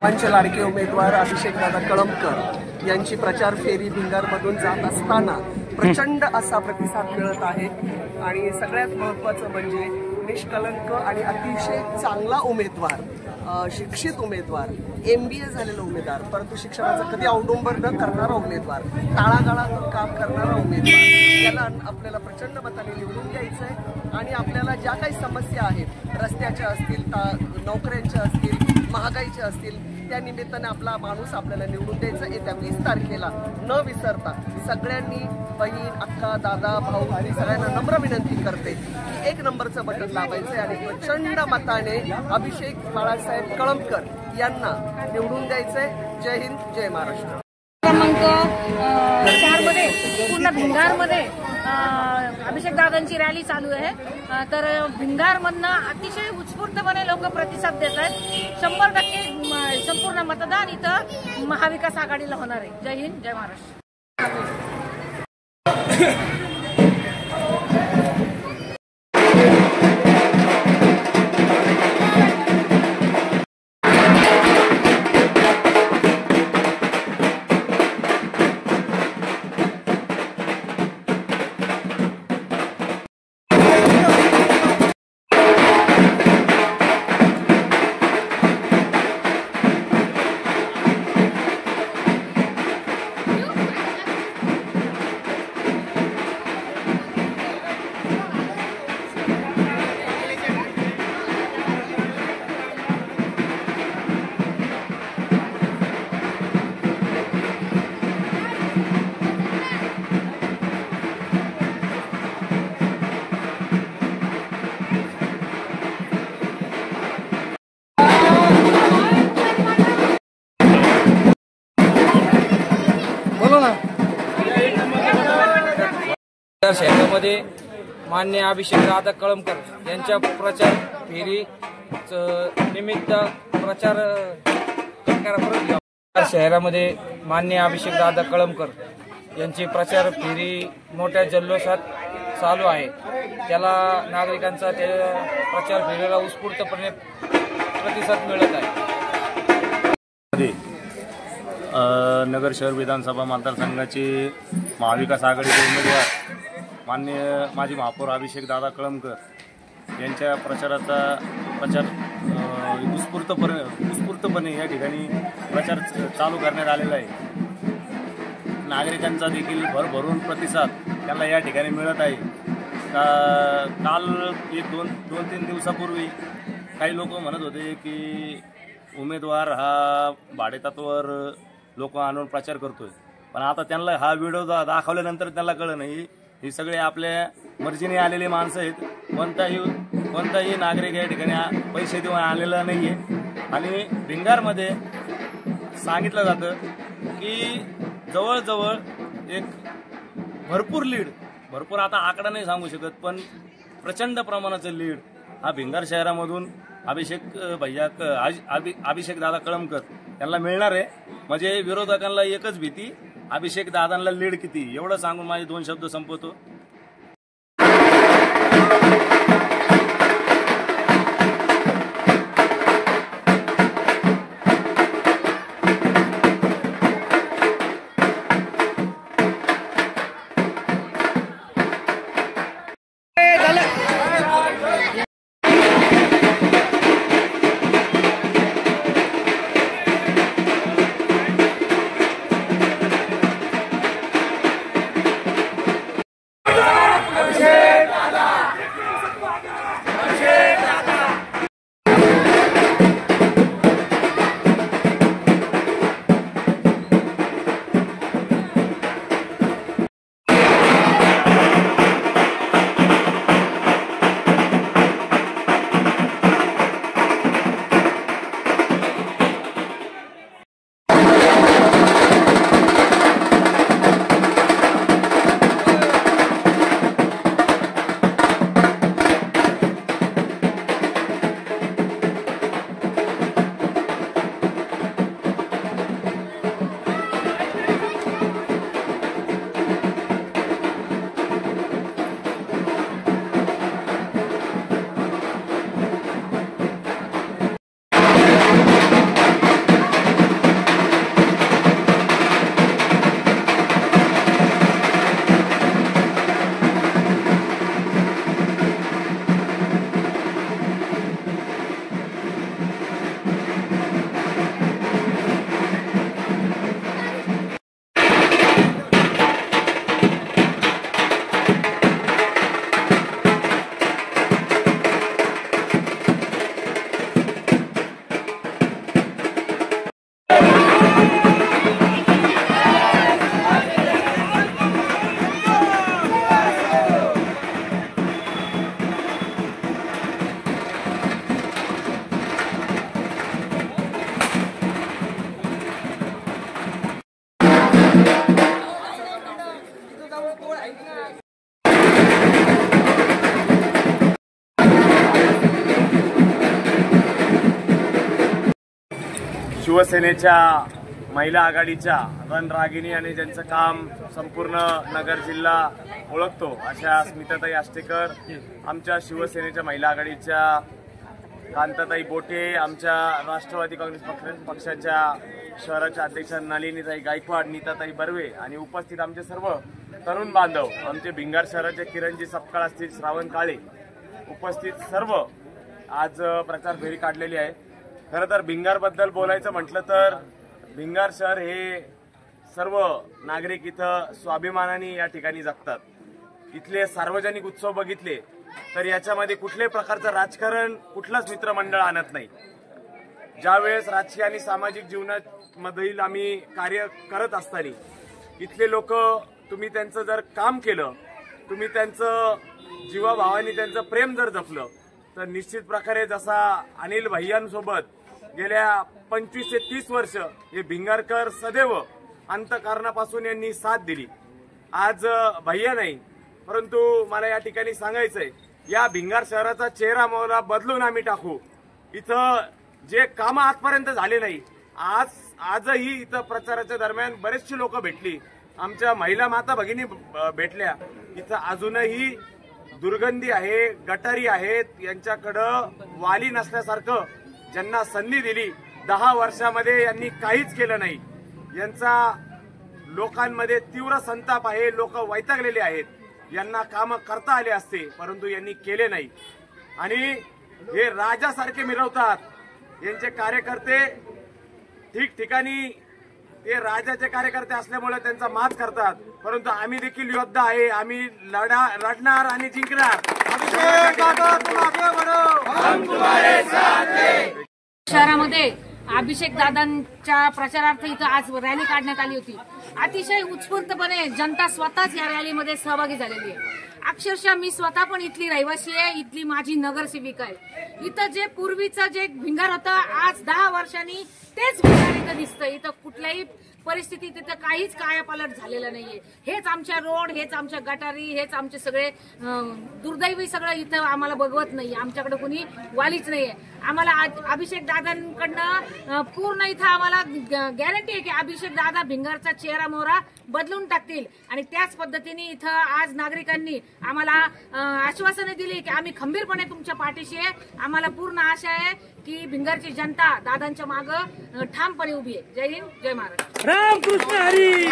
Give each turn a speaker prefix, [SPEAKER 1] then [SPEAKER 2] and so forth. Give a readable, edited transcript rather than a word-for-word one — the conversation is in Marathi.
[SPEAKER 1] आमचे लाडके उमेदवार अभिषेकदादा कळमकर यांची प्रचार फेरी भिंगारमधून जात असताना प्रचंड असा प्रतिसाद मिळत आहे आणि सगळ्यात महत्त्वाचं म्हणजे निष्कलंक आणि अतिशय चांगला उमेदवार, शिक्षित उमेदवार, MBA झालेला उमेदवार, परंतु शिक्षणाचा कधी अवडंबर न करणारा उमेदवार, तळागाळातून काम करणारा उमेदवार, याला आपल्याला प्रचंड मताने निवडून द्यायचं आहे आणि आपल्याला ज्या काही समस्या आहेत, रस्त्याच्या असतील, नोकऱ्यांच्या असतील, महागाईच्या असतील, त्या निमित्ताने आपला माणूस आपल्याला निवडून द्यायचा. येत्या 20 तारखेला न विसरता सगळ्यांनी, बहीण, अक्का, दादा, भाऊ आणि सगळ्यांना नम्र विनंती करते की 1 नंबरचं बटन दाबायचं आणि प्रचंड मताने अभिषेक बाळासाहेब कळमकर यांना निवडून द्यायचंय. जय हिंद, जय महाराष्ट्र.
[SPEAKER 2] क्रमांक 4 मध्ये पूर्ण भिंगारमध्ये अभिषेक दादांची रॅली चालू आहे. तर भिंगारमधनं अतिशय उत्स्फूर्तपणे लोक प्रतिसाद देत आहेत. 100% संपूर्ण मतदान इथं महाविकास आघाडीला होणार आहे. जय हिंद, जय महाराष्ट्र.
[SPEAKER 3] शहरामध्ये मान्य अभिषेकदादा कळमकर यांच्या प्रचार फेरी निमित्त प्रचार शहरामध्ये मान्य अभिषेकदादा कळमकर यांची प्रचार फेरी मोठ्या जल्लोषात चालू आहे. त्याला नागरिकांचा त्या प्रचार फेरीला उत्स्फूर्तपणे प्रतिसाद मिळत आहे.
[SPEAKER 4] नगर शहर विधानसभा मतदारसंघाचे महाविकास आघाडीचे उमेदवार माननीय माजी महापौर अभिषेकदादा कळमकर यांच्या प्रचार उत्स्फूर्तपणे या ठिकाणी प्रचार चालू करण्यात आलेला आहे. नागरिकांचा देखील भरभरून प्रतिसाद त्यांना या ठिकाणी मिळत आहे. काल 2-3 दिवसापूर्वी काही लोक म्हणत होते की उमेदवार हा भाडेतत्वावर लोक आणून प्रचार करतोय, पण आता त्यांना हा व्हिडिओ दाखवल्यानंतर त्यांना कळलं नाही ही सगळे आपल्या मर्जीने आलेली माणसं आहेत. कोणताही नागरिक या ठिकाणी पैसे देऊन आलेला नाही आहे. आणि भिंगारमध्ये सांगितलं जातं की जवळजवळ एक भरपूर आता आकडा नाही सांगू शकत, पण प्रचंड प्रमाणाचं लीड हा भिंगार शहरामधून अभिषेकदादा कळमकर यांना मिळणार आहे. म्हणजे विरोधकांना एकच भीती, अभिषेकदादांना लीड किती, एवढं सांगून माझे 2 शब्द संपवतो. शिवसेनेच्या महिला आघाडीच्या रणरागिणी आणि ज्यांचं काम संपूर्ण नगर जिल्हा ओळखतो अशा स्मिताताई आष्टेकर, आमच्या शिवसेनेच्या महिला आघाडीच्या कांताताई बोटे, आमच्या राष्ट्रवादी काँग्रेस पक्षाच्या शहराच्या अध्यक्षा नलिनीताई गायकवाड, नीताताई बर्वे आणि उपस्थित आमचे सर्व तरुण बांधव, आमचे भिंगार शहराचे किरणजी सपकाळ असतील, श्रावण काळे, उपस्थित सर्व आज प्रचार फेरी काढलेली आहे। खरं तर भिंगारबद्दल बोलायचं म्हटलं तर भिंगार शहर हे सर्व नागरिक इथं स्वाभिमानाने या ठिकाणी जगतात। इथले सार्वजनिक उत्सव बघितले तर याच्यामध्ये कुठल्याही प्रकारचं राजकारण, कुठलंच मित्रमंडळ आणत नाही। ज्यावेळेस राजकीय आणि सामाजिक जीवनामधील आम्ही कार्य करत असताना इथले लोक, तुम्ही त्यांचं जर काम केलं, तुम्ही त्यांचं जीवाभावाने त्यांचं प्रेम जर जपलं तर निश्चित प्रकारे जसा अनिल भैयांसोबत गेल्या 25 ते 30 वर्ष हे भिंगारकर सदैव अंतःकरणापासून यांनी साथ दिली। आज भैया नाही, परंतु मला या ठिकाणी सांगायचंय, या भिंगार शहराचा चेहरा मोहरा बदलून आम्ही टाकू। इथं जे काम आजपर्यंत झाले नाही, आजही इथं प्रचाराच्या दरम्यान बरेचशी लोक भेटली, आमच्या महिला माता भगिनी भेटल्या। इथं अजूनही दुर्गंधी आहे, गटारी आहेत, यांच्याकडं वाली नसल्यासारखं ज्यांना संधी दिली 10 वर्षामध्ये यांनी काहीच केलं नाही। यांचा लोकांमध्ये तीव्र संताप आहे, लोक वैतागलेले आहेत, यांना काम करता आले असते परंतु यांनी केले नाही। आणि हे राजासारखे मिरवतात, यांचे कार्यकर्ते ठिकठिकाणी ते राजाचे कार्यकर्ते असल्यामुळे त्यांचा माज करतात, परंतु आम्ही देखील योद्धा आहे, आम्ही लढणार आणि जिंकणार।
[SPEAKER 2] शहरामध्ये अभिषेक दादांच्या प्रचारार्थ इथं आज रॅली काढण्यात आली होती। अतिशय उत्स्फूर्तपणे जनता स्वतःच या रॅलीमध्ये सहभागी झालेली आहे। अक्षरशः मी स्वतः पण इथली रहिवासी आहे, इथली माझी नगरसेविका आहे। इथं जे पूर्वीचं जे भिंगार होतं, आज 10 वर्षांनी तेच भिंगार इथं दिसतं। इथं कुठल्याही परिस्थितीत इथं काहीच कायापालट झालेलं नाहीये। हेच आमच्या रोड, हेच आमच्या गटारी, हेच आमचे सगळे दुर्दैवी सगळं इथं आम्हाला बघवत नाहीये। आमच्याकडे कोणी वालीच नाहीये। आम्हाला अभिषेक दादांकडनं पूर्ण इथं आम्हाला गॅरंटी आहे की अभिषेक दादा भिंगारचा चेहरा मोहरा बदलून टाकतील। आणि त्याच पद्धतीने इथं आज नागरिकांनी आम्हाला आश्वासने दिली की आम्ही खंबीरपणे तुमच्या पाठीशी आहे। आम्हाला पूर्ण आशा आहे की भिंगारची जनता दादांच्या मागं ठामपणे उभी आहे। जय हिंद, जय महाराष्ट्र।
[SPEAKER 5] रामकृष्ण हरी।